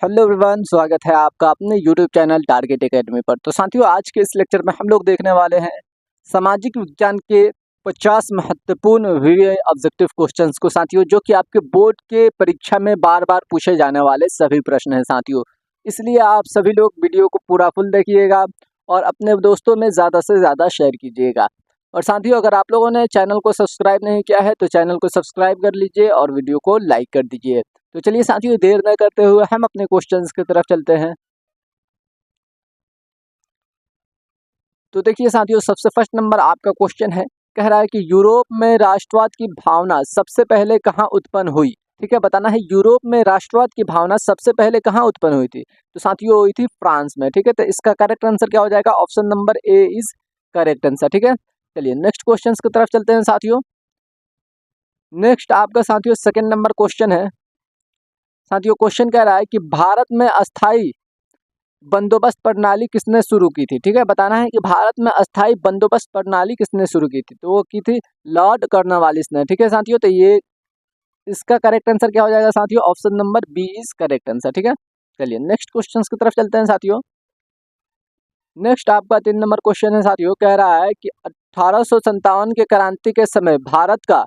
Hello everyone, स्वागत है आपका अपने यूट्यूब चैनल टारगेट एकेडमी पर। तो साथियों, आज के इस लेक्चर में हम लोग देखने वाले हैं सामाजिक विज्ञान के 50 महत्वपूर्ण वीवीआई ऑब्जेक्टिव क्वेश्चंस को साथियों, जो कि आपके बोर्ड के परीक्षा में बार बार पूछे जाने वाले सभी प्रश्न हैं साथियों। इसलिए आप सभी लोग वीडियो को पूरा फुल देखिएगा और अपने दोस्तों में ज़्यादा से ज़्यादा शेयर कीजिएगा। और साथियों, अगर आप लोगों ने चैनल को सब्सक्राइब नहीं किया है तो चैनल को सब्सक्राइब कर लीजिए और वीडियो को लाइक कर दीजिए। तो चलिए साथियों, देर न करते हुए हम अपने क्वेश्चंस की तरफ चलते हैं। तो देखिए साथियों, सबसे फर्स्ट नंबर आपका क्वेश्चन है, कह रहा है कि यूरोप में राष्ट्रवाद की भावना सबसे पहले कहाँ उत्पन्न हुई। ठीक है, बताना है यूरोप में राष्ट्रवाद की भावना सबसे पहले कहाँ उत्पन्न हुई थी। तो साथियों, हुई थी फ्रांस में। ठीक है, तो इसका करेक्ट आंसर क्या हो जाएगा? Option number A is correct answer. ठीक है, चलिए नेक्स्ट क्वेश्चन की तरफ चलते हैं साथियों। नेक्स्ट आपका साथियों सेकेंड नंबर क्वेश्चन है। साथियों, क्वेश्चन कह रहा है कि भारत में अस्थाई बंदोबस्त प्रणाली किसने शुरू की थी। ठीक है, बताना है कि भारत में अस्थाई बंदोबस्त प्रणाली किसने शुरू की थी। तो वो की थी लॉर्ड कॉर्नवालिस ने। ठीक है साथियों, तो ये इसका करेक्ट आंसर क्या हो जाएगा साथियों? Option number B is correct answer. ठीक है, चलिए नेक्स्ट क्वेश्चन की तरफ चलते हैं साथियों। नेक्स्ट आपका 3 नंबर क्वेश्चन है साथियों, कह रहा है कि 1857 के क्रांति के समय भारत का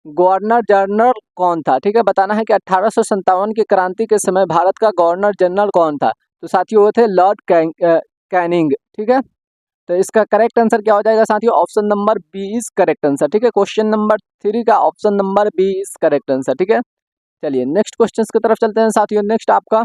गवर्नर जनरल कौन था। ठीक है, बताना है कि 1857 की क्रांति के समय भारत का गवर्नर जनरल कौन था। तो साथियों, वो थे लॉर्ड कैनिंग। ठीक है, तो इसका करेक्ट आंसर क्या हो जाएगा साथियों? Option number B is correct answer. ठीक है, क्वेश्चन नंबर 3 का option number B is correct answer. ठीक है, चलिए नेक्स्ट क्वेश्चन की तरफ चलते हैं साथियों। नेक्स्ट आपका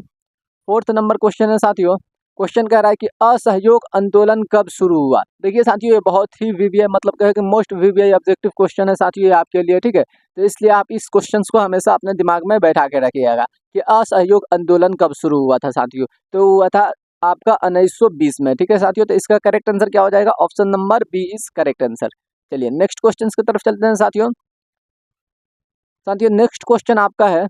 4th नंबर क्वेश्चन है साथियों। क्वेश्चन कह रहा है कि असहयोग आंदोलन कब शुरू हुआ। देखिए साथियों, ये बहुत ही वीवीआई मतलब कहे कि मोस्ट वीवीआई ऑब्जेक्टिव क्वेश्चन है साथियों, ये आपके लिए। ठीक है, तो इसलिए आप इस क्वेश्चन को हमेशा अपने दिमाग में बैठा के रखिएगा कि असहयोग आंदोलन कब शुरू हुआ था साथियों। तो हुआ था आपका 1920 में। ठीक है साथियों, तो इसका करेक्ट आंसर क्या हो जाएगा? Option number B is correct answer. चलिए नेक्स्ट क्वेश्चन की तरफ चलते हैं साथियों। साथियों, नेक्स्ट क्वेश्चन आपका है।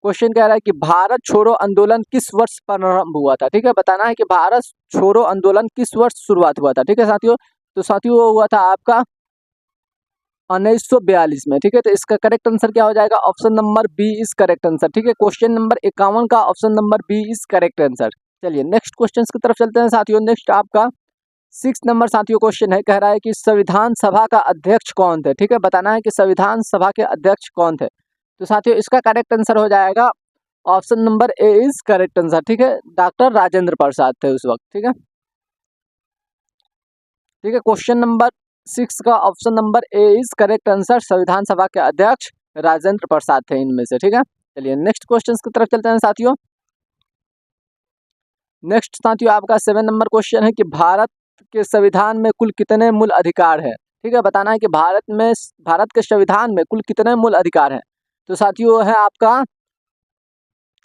क्वेश्चन कह रहा है कि भारत छोड़ो आंदोलन किस वर्ष प्रारंभ हुआ था। ठीक है, बताना है कि भारत छोड़ो आंदोलन किस वर्ष शुरुआत हुआ था। ठीक है साथियों, तो साथियों वो हुआ था आपका 1942 में। ठीक है, तो इसका करेक्ट आंसर क्या हो जाएगा? Option number B is correct answer. ठीक है, क्वेश्चन नंबर 51 का option number B is correct answer. चलिए नेक्स्ट क्वेश्चन की तरफ चलते हैं साथियों। नेक्स्ट आपका 6 नंबर साथियों क्वेश्चन है, कह रहा है कि संविधान सभा का अध्यक्ष कौन थे। ठीक है, बताना है कि संविधान सभा के अध्यक्ष कौन थे। तो साथियों, इसका करेक्ट आंसर हो जाएगा option number A is correct answer. ठीक है, डॉक्टर राजेंद्र प्रसाद थे उस वक्त। ठीक है, ठीक है, क्वेश्चन नंबर 6 का option number A is correct answer. संविधान सभा के अध्यक्ष राजेंद्र प्रसाद थे इनमें से। ठीक है, चलिए नेक्स्ट क्वेश्चन की तरफ चलते हैं साथियों। नेक्स्ट साथियों आपका 7 नंबर क्वेश्चन है कि भारत के संविधान में कुल कितने मूल अधिकार है। ठीक है, बताना है कि भारत के संविधान में कुल कितने मूल अधिकार हैं। तो साथियों वो है आपका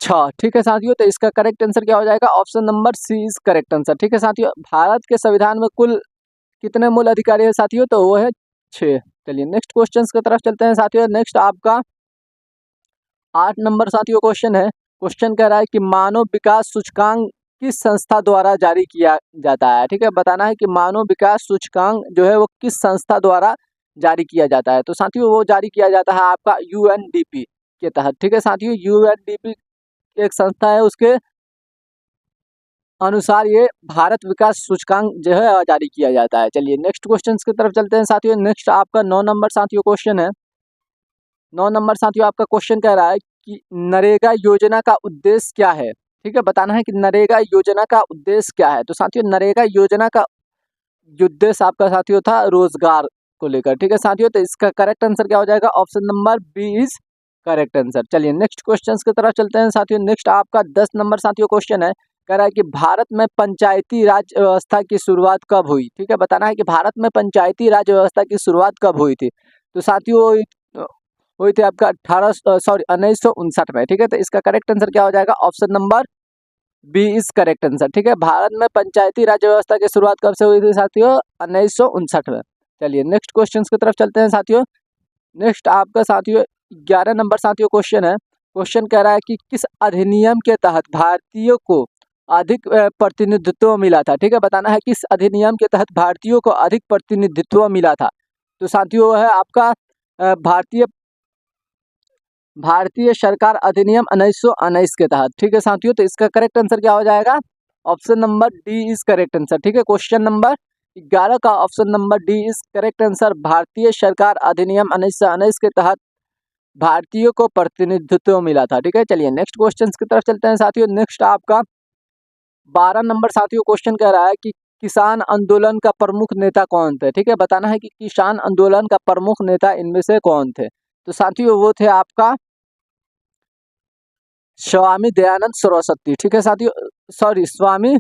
6। ठीक है साथियों, तो इसका करेक्ट आंसर क्या हो जाएगा? Option number C is correct answer. ठीक है साथियों, भारत के संविधान में कुल कितने मूल अधिकारी है साथियों? तो वो है 6। चलिए नेक्स्ट क्वेश्चन की तरफ चलते हैं साथियों। नेक्स्ट आपका 8 नंबर साथियों क्वेश्चन है। क्वेश्चन कह रहा है कि मानव विकास सूचकांक किस संस्था द्वारा जारी किया जाता है। ठीक है, बताना है कि मानव विकास सूचकांक जो है वो किस संस्था द्वारा जारी किया जाता है। तो साथियों, वो जारी किया जाता है आपका यूएनडीपी के तहत। ठीक है साथियों, यूएनडीपी एक संस्था है, उसके अनुसार ये भारत विकास सूचकांक जो है जारी किया जाता है। चलिए नेक्स्ट क्वेश्चन की तरफ चलते हैं साथियों। नेक्स्ट आपका 9 नंबर साथियों क्वेश्चन है। 9 नंबर साथियों आपका क्वेश्चन कह रहा है कि नरेगा योजना का उद्देश्य क्या है। ठीक है, बताना है कि नरेगा योजना का उद्देश्य क्या है। तो साथियों, नरेगा योजना का उद्देश्य आपका साथियों था रोजगार को लेकर। ठीक है साथियों, तो इसका करेक्ट आंसर क्या हो जाएगा? Option number B is correct answer. चलिए नेक्स्ट क्वेश्चन की तरफ चलते हैं साथियों। नेक्स्ट आपका 10 नंबर साथियों क्वेश्चन है, कह रहा है कि भारत में पंचायती राज व्यवस्था की शुरुआत कब हुई। ठीक है, बताना है कि भारत में पंचायती राज व्यवस्था की शुरुआत कब हुई थी। तो साथियों हुई थी आपका 1959 में। ठीक है, तो इसका करेक्ट आंसर क्या हो जाएगा? Option number B is correct answer. ठीक है, भारत में पंचायती राज व्यवस्था की शुरुआत कब से हुई थी साथियों? 1959 में। चलिए नेक्स्ट क्वेश्चन की तरफ चलते हैं साथियों। नेक्स्ट आपका साथियों 11 नंबर साथियों क्वेश्चन है। क्वेश्चन कह रहा है कि किस अधिनियम के तहत भारतीयों को अधिक प्रतिनिधित्व मिला था। ठीक है, बताना है किस अधिनियम के तहत भारतीयों को अधिक प्रतिनिधित्व मिला था। तो साथियों है आपका भारतीय भारतीय सरकार अधिनियम 1919 के तहत। ठीक है साथियों, तो इसका करेक्ट आंसर क्या हो जाएगा? Option number D is correct answer. ठीक है, क्वेश्चन नंबर 11 का option number D is correct answer. भारतीय सरकार अधिनियम 1919 के तहत भारतीयों को प्रतिनिधित्व मिला था। ठीक है, चलिए नेक्स्ट क्वेश्चन की तरफ चलते हैं साथियों। नेक्स्ट आपका 12 नंबर साथियों क्वेश्चन कह रहा है कि किसान आंदोलन का प्रमुख नेता कौन थे? ठीक है, बताना है कि किसान आंदोलन का प्रमुख नेता इनमें से कौन थे? तो साथियों वो थे आपका स्वामी दयानंद सरस्वती। ठीक है साथियों, सॉरी स्वामी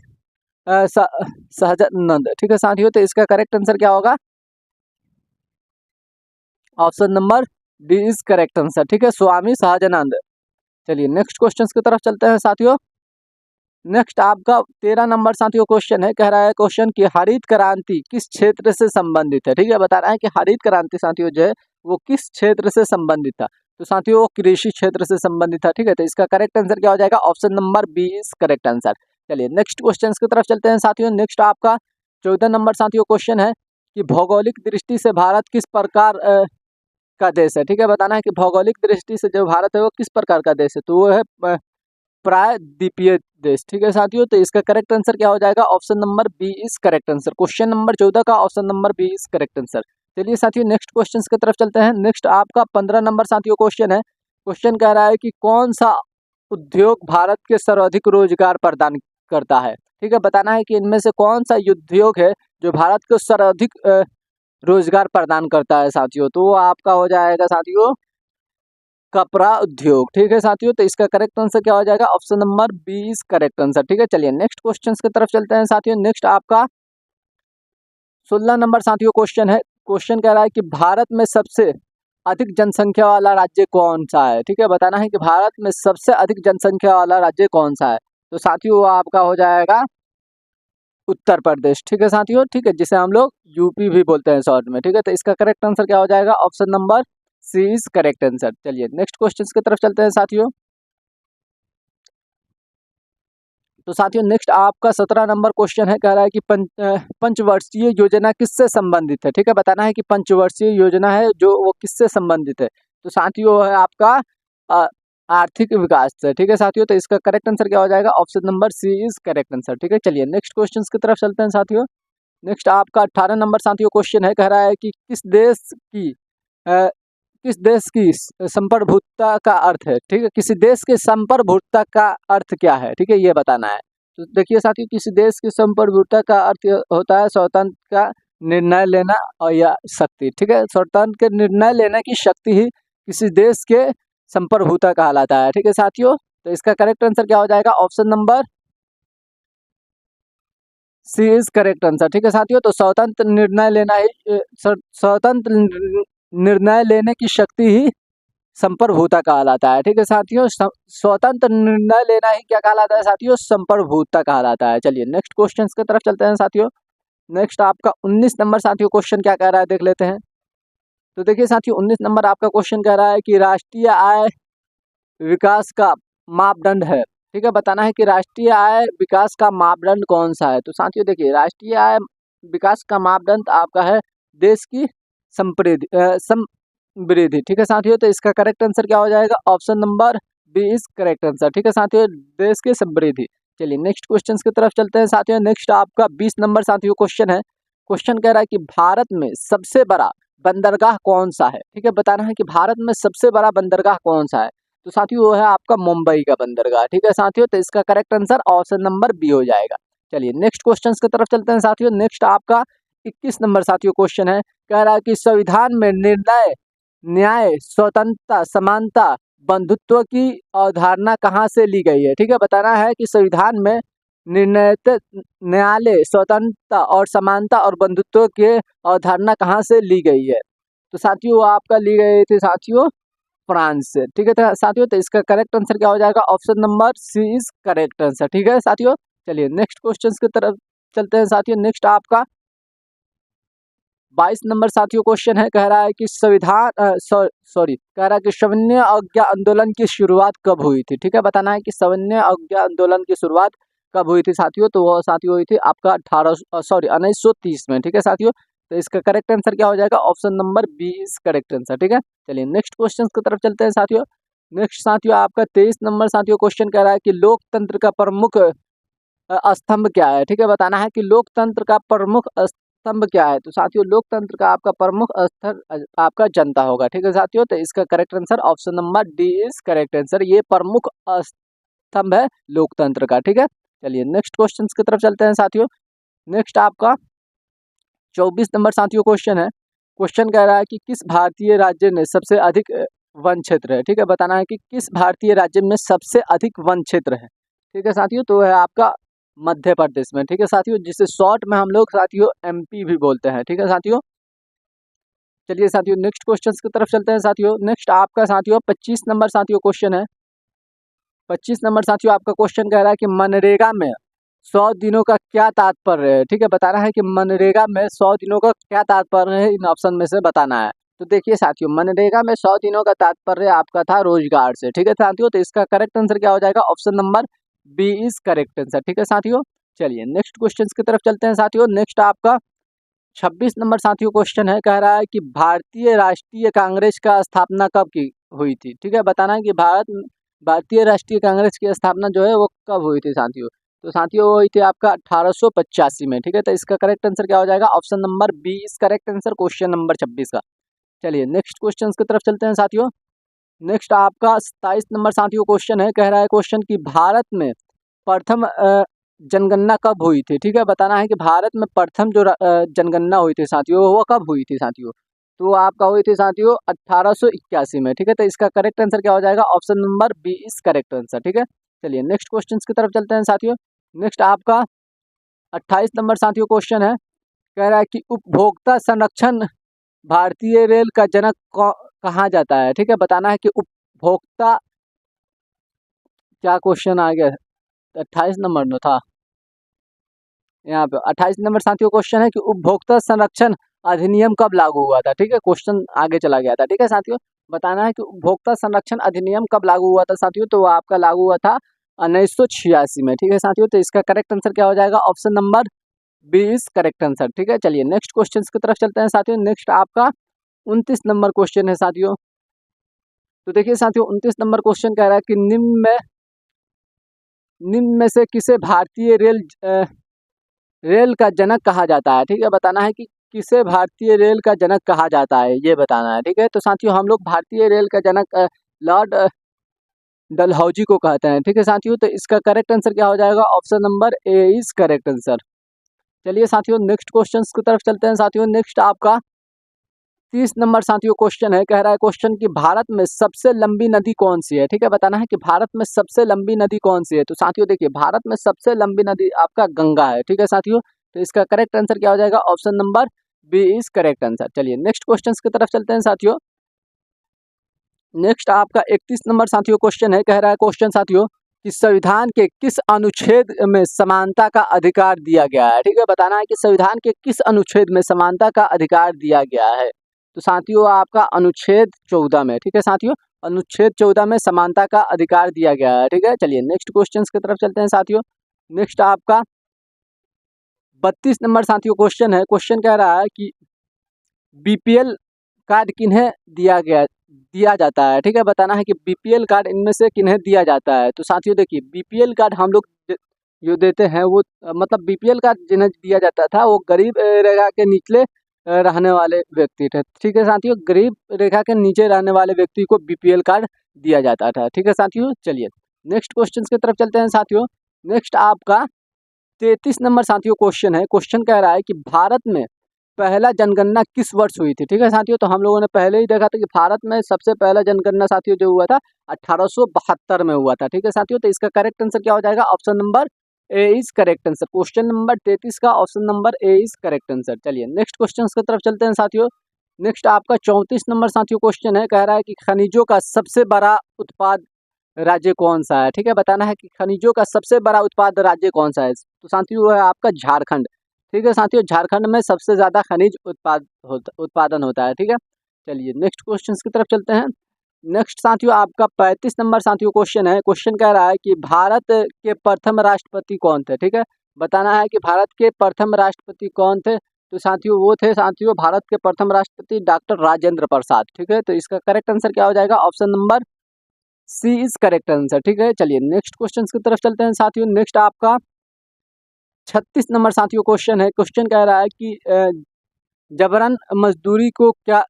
सहजानंद। ठीक है साथियों, तो इसका करेक्ट आंसर क्या होगा? Option number D is correct answer. ठीक है, स्वामी सहजानंद। चलिए नेक्स्ट क्वेश्चन की तरफ चलते हैं साथियों। नेक्स्ट आपका 13 नंबर साथियों क्वेश्चन है, कह रहा है क्वेश्चन कि हरित क्रांति किस क्षेत्र से संबंधित है? ठीक है, बता रहा है कि हरित क्रांति साथियों जो है वो किस क्षेत्र से संबंधित था? तो साथियों वो कृषि क्षेत्र से संबंधित था। ठीक है, तो इसका करेक्ट आंसर क्या हो जाएगा? Option number B is correct answer. चलिए नेक्स्ट क्वेश्चन की तरफ चलते हैं साथियों। नेक्स्ट आपका 14 नंबर साथियों क्वेश्चन है कि भौगोलिक दृष्टि से भारत किस प्रकार का देश है? ठीक है, बताना है कि भौगोलिक दृष्टि से जो भारत है वो किस प्रकार का देश है? तो वो है प्रायद्वीपीय देश। ठीक है साथियों, तो इसका करेक्ट आंसर क्या हो जाएगा? Option number B is correct answer. Question number 14 का option number B is correct answer. चलिए साथियों नेक्स्ट क्वेश्चन की तरफ चलते हैं। नेक्स्ट आपका 15 नंबर साथियों क्वेश्चन है, क्वेश्चन कह रहा है कि कौन सा उद्योग भारत के सर्वाधिक रोजगार प्रदान करता है? ठीक है, बताना है कि इनमें से कौन सा उद्योग है जो भारत को सर्वाधिक रोजगार प्रदान करता है साथियों? तो वो आपका हो जाएगा साथियों कपड़ा उद्योग। ठीक है साथियों, तो इसका करेक्ट आंसर क्या हो जाएगा? Option number B is correct answer. ठीक है, चलिए नेक्स्ट क्वेश्चन की तरफ चलते हैं साथियों। नेक्स्ट आपका 16 नंबर साथियों क्वेश्चन है, क्वेश्चन कह रहा है कि भारत में सबसे अधिक जनसंख्या वाला राज्य कौन सा है? ठीक है, बताना है कि भारत में सबसे अधिक जनसंख्या वाला राज्य कौन सा है? तो साथियों वो आपका हो जाएगा उत्तर प्रदेश। ठीक है साथियों, ठीक है, जिसे हम लोग यूपी भी बोलते हैं शॉर्ट में। ठीक है, तो इसका करेक्ट आंसर क्या हो जाएगा? Option number C is correct answer. चलिए नेक्स्ट क्वेश्चन की तरफ चलते हैं साथियों। तो साथियों नेक्स्ट आपका 17 नंबर क्वेश्चन है, कह रहा है कि पंचवर्षीय योजना किससे संबंधित है? ठीक है, बताना है कि पंचवर्षीय योजना है जो वो किससे संबंधित है? तो साथियों है आपका अ, आर्थिक विकास से। ठीक है साथियों, तो इसका करेक्ट आंसर क्या हो जाएगा? Option number C is correct answer. ठीक है, चलिए नेक्स्ट क्वेश्चन की तरफ चलते हैं साथियों। नेक्स्ट आपका 18 नंबर साथियों क्वेश्चन है, कह रहा है कि अ, किस देश की संप्रभुता का अर्थ है? ठीक है, किसी देश के संप्रभुता का अर्थ क्या है? ठीक है, ये बताना है। तो देखिए साथियों, किसी देश की संप्रभुता का अर्थ होता है स्वतंत्र का निर्णय लेना और या शक्ति। ठीक है, स्वतंत्र के निर्णय लेने की शक्ति ही किसी देश के संप्रभुता कहलाता है। ठीक है साथियों, तो इसका करेक्ट आंसर क्या हो जाएगा? Option number C is correct answer. ठीक है साथियों, तो स्वतंत्र निर्णय लेना ही स्वतंत्र निर्णय लेने की शक्ति ही संप्रभुता कहलाता है। ठीक है साथियों, स्वतंत्र निर्णय लेना ही क्या कहलाता है साथियों? संप्रभुता कहलाता है। चलिए नेक्स्ट क्वेश्चन की तरफ चलते हैं साथियों। नेक्स्ट आपका 19 नंबर साथियों क्वेश्चन क्या कह रहा है देख लेते हैं। तो देखिए साथियों 19 नंबर आपका क्वेश्चन कह रहा है कि राष्ट्रीय आय विकास का मापदंड है। ठीक है, बताना है कि राष्ट्रीय आय विकास का मापदंड कौन सा है? तो साथियों देखिए, राष्ट्रीय आय विकास का मापदंड आपका है देश की समृद्धि। ठीक है साथियों, तो इसका करेक्ट आंसर क्या हो जाएगा? Option number B is correct answer. ठीक है साथियों, देश की समृद्धि। चलिए नेक्स्ट क्वेश्चन की तरफ चलते हैं साथियों। नेक्स्ट आपका 20 नंबर साथियों क्वेश्चन है, क्वेश्चन कह रहा है कि भारत में सबसे बड़ा बंदरगाह कौन सा है? ठीक है, बताना है कि भारत में सबसे बड़ा बंदरगाह कौन सा है? तो साथियों वो है आपका मुंबई का बंदरगाह। ठीक है साथियों, तो इसका correct answer option number B हो जाएगा। चलिए नेक्स्ट क्वेश्चन की तरफ चलते हैं साथियों। नेक्स्ट आपका 21 नंबर साथियों क्वेश्चन है, कह रहा है कि संविधान में निर्णय न्याय स्वतंत्रता समानता बंधुत्व की अवधारणा कहाँ से ली गई है? ठीक है, बताना है कि संविधान में निर्णय न्यायालय स्वतंत्रता और समानता और बंधुत्व के अवधारणा कहाँ से ली गई है? तो साथियों वो आपका ली गई थी साथियों फ्रांस से। ठीक है तो साथियों, तो इसका करेक्ट आंसर क्या हो जाएगा? Option number C is correct answer. ठीक है साथियों, चलिए नेक्स्ट क्वेश्चन की तरफ चलते हैं साथियों। नेक्स्ट आपका 22 नंबर साथियों क्वेश्चन है, कह रहा है कि कह रहा है कि सविनय अवज्ञा आंदोलन की शुरुआत कब हुई थी? ठीक है, बताना है कि सविनय अवज्ञा आंदोलन की शुरुआत कब हुई थी साथियों? तो वो साथियों हुई थी आपका 1930 में। ठीक है साथियों, तो इसका करेक्ट आंसर क्या हो जाएगा? Option number B is correct answer. ठीक है, चलिए नेक्स्ट क्वेश्चन की तरफ चलते हैं साथियों। नेक्स्ट साथियों आपका 23 नंबर साथियों क्वेश्चन कह रहा है कि लोकतंत्र का प्रमुख स्तंभ क्या है। ठीक है, बताना है कि लोकतंत्र का प्रमुख स्तंभ क्या है। तो साथियों लोकतंत्र का आपका प्रमुख स्तर आपका जनता होगा। ठीक है साथियों, तो इसका correct answer option number D is correct answer. ये प्रमुख स्तंभ है लोकतंत्र का। ठीक है, चलिए नेक्स्ट क्वेश्चन की तरफ चलते हैं साथियों। नेक्स्ट आपका 24 नंबर साथियों क्वेश्चन है। क्वेश्चन कह रहा है कि किस भारतीय राज्य में सबसे अधिक वन क्षेत्र है। ठीक है, बताना है कि किस भारतीय राज्य में सबसे अधिक वन क्षेत्र है। ठीक है साथियों, तो है आपका मध्य प्रदेश में। ठीक है साथियों, जिसे शॉर्ट में हम लोग साथियों एमपी भी बोलते हैं। ठीक है साथियों, चलिए साथियों नेक्स्ट क्वेश्चन की तरफ चलते हैं साथियों। नेक्स्ट आपका साथियों 25 नंबर साथियों क्वेश्चन है। 25 नंबर साथियों आपका क्वेश्चन कह रहा है कि मनरेगा में 100 दिनों का क्या तात्पर्य है। ठीक है, बताना है कि मनरेगा में 100 दिनों का क्या तात्पर्य है, इन ऑप्शन में से बताना है। तो देखिए साथियों, मनरेगा में 100 दिनों का तात्पर्य आपका था रोजगार से। ठीक है साथियों, तो इसका करेक्ट आंसर क्या हो जाएगा, option number B is correct answer. ठीक है साथियों, चलिए नेक्स्ट क्वेश्चन की तरफ चलते हैं साथियों। नेक्स्ट आपका 26 नंबर साथियों क्वेश्चन है, कह रहा है कि भारतीय राष्ट्रीय कांग्रेस का स्थापना कब की हुई थी। ठीक है, बताना है कि भारतीय राष्ट्रीय कांग्रेस की स्थापना जो है वो कब हुई थी साथियों। तो साथियों वो हुई थी आपका 1885 में। ठीक है, तो इसका करेक्ट आंसर क्या हो जाएगा, option number B is correct answer question number 26 का। चलिए नेक्स्ट क्वेश्चन की तरफ चलते हैं साथियों। नेक्स्ट आपका 27 नंबर साथियों क्वेश्चन है, कह रहा है क्वेश्चन कि भारत में प्रथम जनगणना कब हुई थी। ठीक है, बताना है कि भारत में प्रथम जो जनगणना हुई थी साथियों वो कब हुई थी साथियों। तो वो आपका हुई थी साथियों 1881 में। ठीक है, तो इसका करेक्ट आंसर क्या हो जाएगा, option number B is correct answer. ठीक है, चलिए नेक्स्ट क्वेश्चन की तरफ चलते हैं साथियों। नेक्स्ट आपका 28 नंबर साथियों क्वेश्चन है, कह रहा है कि उपभोक्ता संरक्षण भारतीय रेल का जनक कहा जाता है। ठीक है, बताना है कि उपभोक्ता, क्या क्वेश्चन आ गया, 28 नंबर में था यहाँ पे। 28 नंबर साथियों क्वेश्चन है कि उपभोक्ता संरक्षण अधिनियम कब लागू हुआ था। ठीक है, क्वेश्चन आगे चला गया था। ठीक है साथियों, बताना है कि उपभोक्ता संरक्षण अधिनियम कब लागू हुआ था साथियों। तो वो आपका लागू हुआ था 1986 में। ठीक है साथियों, तो इसका करेक्ट आंसर क्या हो जाएगा, option number B is correct answer. ठीक है, चलिए नेक्स्ट क्वेश्चन की तरफ चलते हैं साथियों। नेक्स्ट आपका 29 नंबर क्वेश्चन है साथियों। तो देखिए साथियों 29 नंबर क्वेश्चन कह रहा है कि निम्न में से किसे भारतीय रेल का जनक कहा जाता है। ठीक है, बताना है कि किसे भारतीय रेल का जनक कहा जाता है, ये बताना है। ठीक है, तो साथियों हम लोग भारतीय रेल का जनक लॉर्ड डलहौजी को कहते हैं। ठीक है साथियों, तो इसका करेक्ट आंसर क्या हो जाएगा, option number A is correct answer. चलिए साथियों नेक्स्ट क्वेश्चन की तरफ चलते हैं साथियों। नेक्स्ट आपका 30 नंबर साथियों क्वेश्चन है, कह रहा है क्वेश्चन कि भारत में सबसे लंबी नदी कौन सी है। ठीक है, बताना है कि भारत में सबसे लंबी नदी कौन सी है। तो साथियों देखिए भारत में सबसे लंबी नदी आपका गंगा है। ठीक है साथियों, तो इसका करेक्ट आंसर क्या हो जाएगा, option number B is correct answer. चलिए नेक्स्ट क्वेश्चन की तरफ चलते हैं साथियों। नेक्स्ट आपका 31 नंबर साथियों क्वेश्चन है, कह रहा है क्वेश्चन साथियों कि संविधान के किस अनुच्छेद में समानता का अधिकार दिया गया है। ठीक है, बताना है कि संविधान के किस अनुच्छेद में समानता का अधिकार दिया गया है। तो साथियों आपका अनुच्छेद 14 में। ठीक है साथियों, अनुच्छेद 14 में समानता का अधिकार दिया गया है। ठीक है, चलिए नेक्स्ट क्वेश्चन की तरफ चलते हैं साथियों। नेक्स्ट आपका 32 नंबर साथियों क्वेश्चन है। क्वेश्चन कह रहा है कि बीपीएल कार्ड किन्हें दिया जाता है। ठीक है, बताना है कि बीपीएल कार्ड इनमें से किन्हें दिया जाता है। तो साथियों देखिए बीपीएल कार्ड हम लोग जो देते हैं वो मतलब बीपीएल कार्ड जिन्हें दिया जाता था वो गरीब रेखा के निचले रहने वाले व्यक्ति थे। ठीक है साथियों, गरीब रेखा के नीचे रहने वाले व्यक्ति को बीपीएल कार्ड दिया जाता था। ठीक है साथियों, चलिए नेक्स्ट क्वेश्चन की तरफ चलते हैं साथियों। नेक्स्ट आपका 33 नंबर साथियों क्वेश्चन है। क्वेश्चन कह रहा है कि भारत में पहला जनगणना किस वर्ष हुई थी। ठीक है साथियों, तो हम लोगों ने पहले ही देखा था कि भारत में सबसे पहला जनगणना साथियों जो हुआ था 1872 में हुआ था। ठीक है साथियों, तो इसका करेक्ट आंसर क्या हो जाएगा, option number A is correct answer. Question number 33 का option number A is correct answer. चलिए नेक्स्ट क्वेश्चन की तरफ चलते हैं साथियों। नेक्स्ट आपका 34 नंबर साथियों क्वेश्चन है, कह रहा है कि खनिजों का सबसे बड़ा उत्पाद राज्य कौन सा है। ठीक है, बताना है कि खनिजों का सबसे बड़ा उत्पाद राज्य कौन सा है। तो साथियों वो है आपका झारखंड। ठीक है साथियों, झारखंड में सबसे ज़्यादा खनिज उत्पादन होता है। ठीक है, चलिए नेक्स्ट क्वेश्चन की तरफ चलते हैं। नेक्स्ट साथियों आपका 35 नंबर साथियों क्वेश्चन है। क्वेश्चन कह रहा है कि भारत के प्रथम राष्ट्रपति कौन थे। ठीक है, बताना है कि भारत के प्रथम राष्ट्रपति कौन थे। तो साथियों वो थे साथियों भारत के प्रथम राष्ट्रपति डॉक्टर राजेंद्र प्रसाद। ठीक है, तो इसका करेक्ट आंसर क्या हो जाएगा, option number C is correct answer. ठीक है, चलिए नेक्स्ट क्वेश्चन की तरफ चलते हैं साथियों। नेक्स्ट आपका 36 नंबर साथियों क्वेश्चन है। क्वेश्चन कह रहा है कि जबरन मजदूरी को क्या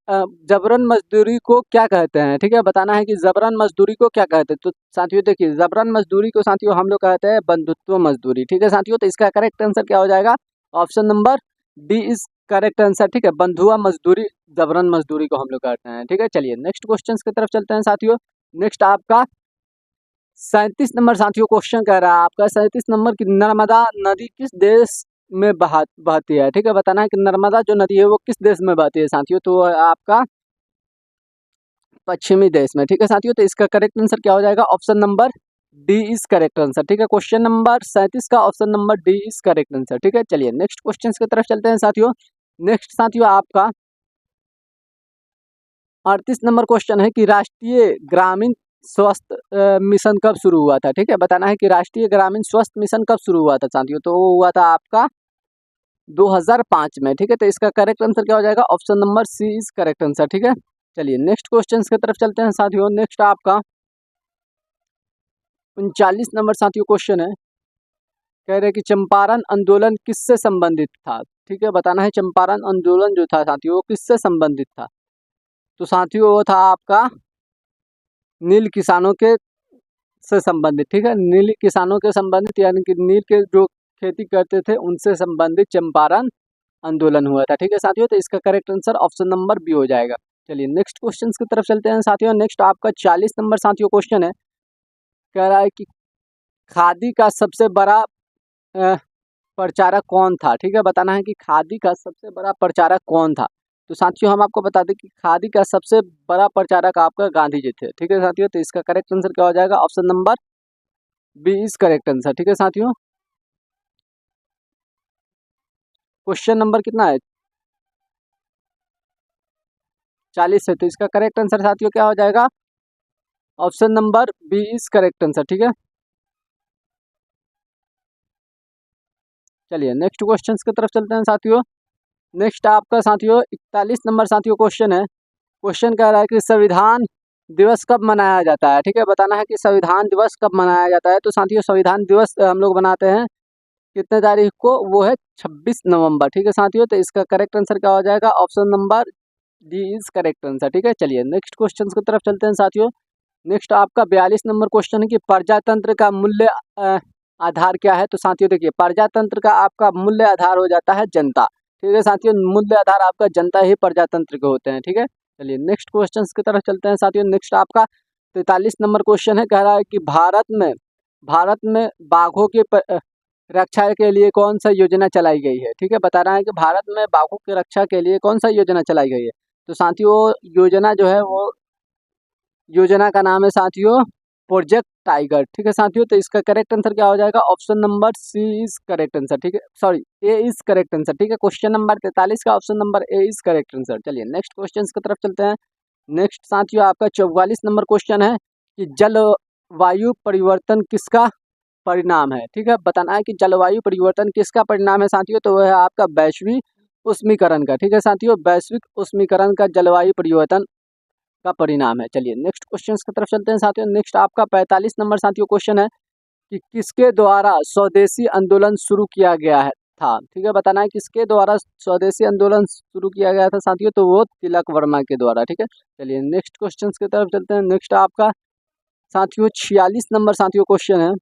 जबरन मजदूरी को क्या कहते हैं। ठीक है, बताना है कि जबरन मजदूरी को क्या कहते हैं। तो साथियों देखिए, जबरन मजदूरी को साथियों हम लोग कहते हैं बंधुत्व मजदूरी। ठीक है साथियों, तो इसका करेक्ट आंसर क्या हो जाएगा, option number D is correct answer. ठीक है, बंधुआ मजदूरी जबरन मजदूरी को हम लोग कहते हैं। ठीक है, चलिए नेक्स्ट क्वेश्चन की तरफ चलते हैं साथियों। नेक्स्ट आपका 37 नंबर साथियों क्वेश्चन कह रहा है आपका 37 नंबर की नर्मदा नदी किस देश में बहती है। ठीक है, बताना है कि नर्मदा जो नदी है वो किस देश में बहती है साथियों। तो आपका पश्चिमी देश में। ठीक है साथियों, तो इसका करेक्ट आंसर क्या हो जाएगा, option number D is correct answer. ठीक है, क्वेश्चन नंबर 37 का option number D is correct answer. ठीक है, चलिए नेक्स्ट क्वेश्चन की तरफ चलते हैं साथियों। नेक्स्ट साथियों आपका 38 नंबर क्वेश्चन है कि राष्ट्रीय ग्रामीण स्वास्थ्य मिशन कब शुरू हुआ था। ठीक है, बताना है कि राष्ट्रीय ग्रामीण स्वास्थ्य मिशन कब शुरू हुआ था साथियों। तो वो हुआ था आपका 2005 में। ठीक है, तो इसका करेक्ट आंसर क्या हो जाएगा, option number C is correct answer. ठीक है, चलिए नेक्स्ट क्वेश्चन की तरफ चलते हैं साथियों। नेक्स्ट आपका 39 नंबर साथियों क्वेश्चन है, कह रहे हैं कि चंपारण आंदोलन किससे संबंधित था। ठीक है, बताना है चंपारण आंदोलन जो था साथियों वो किससे संबंधित था। तो साथियों वो था आपका नील किसानों के से संबंधित। ठीक है, नील किसानों के संबंधित, यानी कि नील के जो खेती करते थे उनसे संबंधित चंपारण आंदोलन हुआ था। ठीक है साथियों, तो इसका correct answer option number B हो जाएगा। चलिए नेक्स्ट क्वेश्चन की तरफ चलते हैं साथियों। नेक्स्ट आपका 40 नंबर साथियों क्वेश्चन है, कह रहा है कि खादी का सबसे बड़ा अ, प्रचारक कौन था। ठीक है, बताना है कि खादी का सबसे बड़ा प्रचारक कौन था। तो साथियों हम आपको बता दें कि खादी का सबसे बड़ा प्रचारक आपका गांधी जी थे। ठीक है साथियों, तो इसका करेक्ट आंसर क्या हो जाएगा, option number B is correct answer. ठीक है साथियों, क्वेश्चन नंबर कितना है, 40 है। तो इसका करेक्ट आंसर साथियों क्या हो जाएगा, option number B is correct answer. ठीक है, चलिए नेक्स्ट क्वेश्चन की तरफ चलते हैं साथियों। नेक्स्ट आपका साथियों 41 नंबर साथियों क्वेश्चन है। क्वेश्चन कह रहा है कि संविधान दिवस कब मनाया जाता है। ठीक है, बताना है कि संविधान दिवस कब मनाया जाता है। तो साथियों संविधान दिवस हम लोग बनाते हैं कितने तारीख को, वो है 26 नवंबर। ठीक है साथियों, तो इसका करेक्ट आंसर क्या हो जाएगा, option number D is correct answer. ठीक है, चलिए नेक्स्ट क्वेश्चन की तरफ चलते हैं साथियों। नेक्स्ट आपका 42 नंबर क्वेश्चन है कि प्रजातंत्र का मूल्य आधार क्या है। तो साथियों देखिए, प्रजातंत्र का आपका मूल्य आधार हो जाता है जनता। ठीक है साथियों, मूल्य आधार आपका जनता ही प्रजातंत्र के होते हैं। ठीक है, चलिए नेक्स्ट क्वेश्चन की तरफ चलते हैं साथियों। नेक्स्ट आपका 43 नंबर क्वेश्चन है, कह रहा है कि भारत में बाघों के रक्षा के लिए कौन सा योजना चलाई गई है। ठीक है, बता रहा है कि भारत में बाघों की रक्षा के लिए कौन सा योजना चलाई गई है। तो साथियों योजना जो है वो योजना का नाम है साथियों प्रोजेक्ट टाइगर। ठीक है साथियों, तो इसका करेक्ट आंसर क्या हो जाएगा, option number C is correct answer. ठीक है, sorry A is correct answer. ठीक है, क्वेश्चन नंबर 43 का option number A is correct answer. चलिए नेक्स्ट क्वेश्चन की तरफ चलते हैं। नेक्स्ट साथियों आपका 44 नंबर क्वेश्चन है कि जलवायु परिवर्तन किसका परिणाम है। ठीक है, बताना है कि जलवायु परिवर्तन किसका परिणाम है साथियों। तो वह है आपका वैश्विक उष्मीकरण का। ठीक है साथियों, वैश्विक उष्मीकरण का जलवायु परिवर्तन का परिणाम है। चलिए नेक्स्ट क्वेश्चन की तरफ चलते हैं साथियों। नेक्स्ट आपका 45 नंबर साथियों क्वेश्चन है कि किसके द्वारा स्वदेशी आंदोलन शुरू किया गया है था। ठीक है, बताना है किसके द्वारा स्वदेशी आंदोलन शुरू किया गया था साथियों। तो वो तिलक वर्मा के द्वारा। ठीक है, चलिए नेक्स्ट क्वेश्चन की तरफ चलते हैं। नेक्स्ट आपका साथियों 46 नंबर साथियों क्वेश्चन है।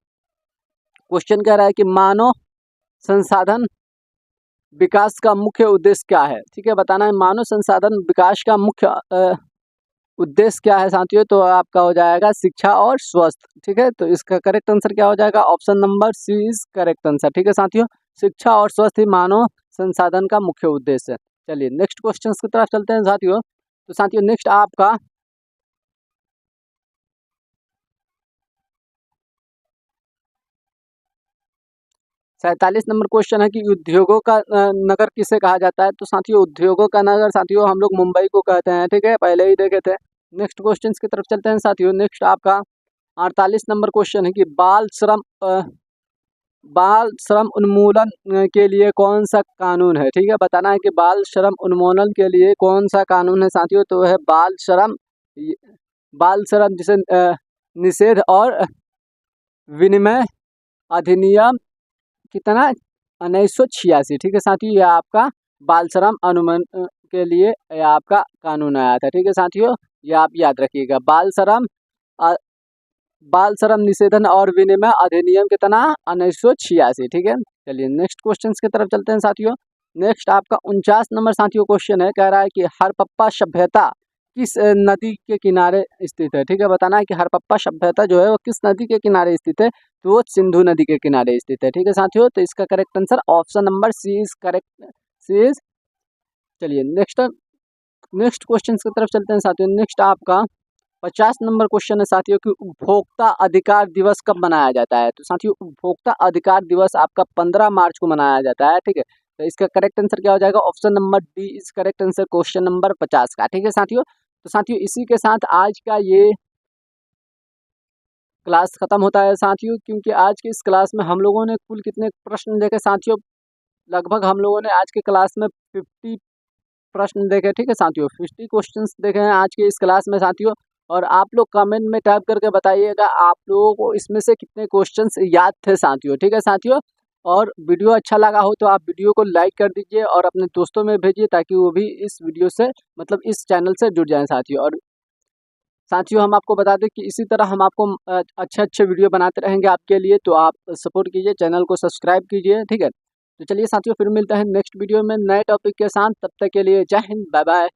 क्वेश्चन कह रहा है कि मानव संसाधन विकास का मुख्य उद्देश्य क्या है। ठीक है, बताना है मानव संसाधन विकास का मुख्य उद्देश्य क्या है साथियों। तो आपका हो जाएगा शिक्षा और स्वास्थ्य। ठीक है, तो इसका करेक्ट आंसर क्या हो जाएगा, option number C is correct answer. ठीक है साथियों, शिक्षा और स्वास्थ्य ही मानव संसाधन का मुख्य उद्देश्य है। चलिए नेक्स्ट क्वेश्चन की तरफ चलते हैं साथियों। तो साथियों नेक्स्ट आपका 47 नंबर क्वेश्चन है कि उद्योगों का नगर किसे कहा जाता है। तो साथियों उद्योगों का नगर साथियों हम लोग मुंबई को कहते हैं। ठीक है, पहले ही देखे थे। नेक्स्ट क्वेश्चन की तरफ चलते हैं साथियों। नेक्स्ट आपका 48 नंबर क्वेश्चन है कि बाल श्रम उन्मूलन के लिए कौन सा कानून है। ठीक है, बताना है कि बाल श्रम उन्मूलन के लिए कौन सा कानून है साथियों। तो है बाल श्रम जिसे निषेध और विनिमय अधिनियम कितना 1986। ठीक है साथियों, यह आपका बाल श्रम अनुमन के लिए यह आपका कानून आया था। ठीक है साथियों, यह आप याद रखिएगा। बाल श्रम निषेधन और विनिमय अधिनियम कितना 1986। ठीक है, चलिए नेक्स्ट क्वेश्चन की तरफ चलते हैं साथियों। नेक्स्ट आपका 49 नंबर साथियों क्वेश्चन है, कह रहा है कि हड़प्पा सभ्यता किस नदी के किनारे स्थित है। ठीक है, बताना है कि हड़प्पा सभ्यता जो है वो किस नदी के किनारे स्थित है, तो वो सिंधु नदी के किनारे स्थित है। ठीक है साथियों, तो इसका correct answer option number C is correct, C is. चलिए नेक्स्ट क्वेश्चन की तरफ चलते हैं साथियों। नेक्स्ट आपका 50 नंबर क्वेश्चन है साथियों कि उपभोक्ता अधिकार दिवस कब मनाया जाता है। तो साथियों उपभोक्ता अधिकार दिवस आपका 15 मार्च को मनाया जाता है। ठीक है, तो इसका करेक्ट आंसर क्या हो जाएगा, option number D is correct answer question number 50 का। ठीक है साथियों, तो साथियों इसी के साथ आज का ये क्लास खत्म होता है साथियों, क्योंकि आज की इस क्लास में हम लोगों ने कुल कितने प्रश्न देखे साथियों, लगभग हम लोगों ने आज के क्लास में 50 प्रश्न देखे। ठीक है साथियों, 50 क्वेश्चंस देखे हैं आज के इस क्लास में साथियों। और आप लोग कमेंट में टाइप करके बताइएगा आप लोगों को इसमें से कितने क्वेश्चंस याद थे साथियों। ठीक है साथियों, और वीडियो अच्छा लगा हो तो आप वीडियो को लाइक कर दीजिए और अपने दोस्तों में भेजिए ताकि वो भी इस वीडियो से मतलब इस चैनल से जुड़ जाएं साथियों। और साथियों हम आपको बता दें कि इसी तरह हम आपको अच्छे अच्छे वीडियो बनाते रहेंगे आपके लिए, तो आप सपोर्ट कीजिए, चैनल को सब्सक्राइब कीजिए। ठीक है, तो चलिए साथियों फिर मिलते हैं नेक्स्ट वीडियो में नए टॉपिक के साथ, तब तक के लिए जय हिंद, बाय बाय।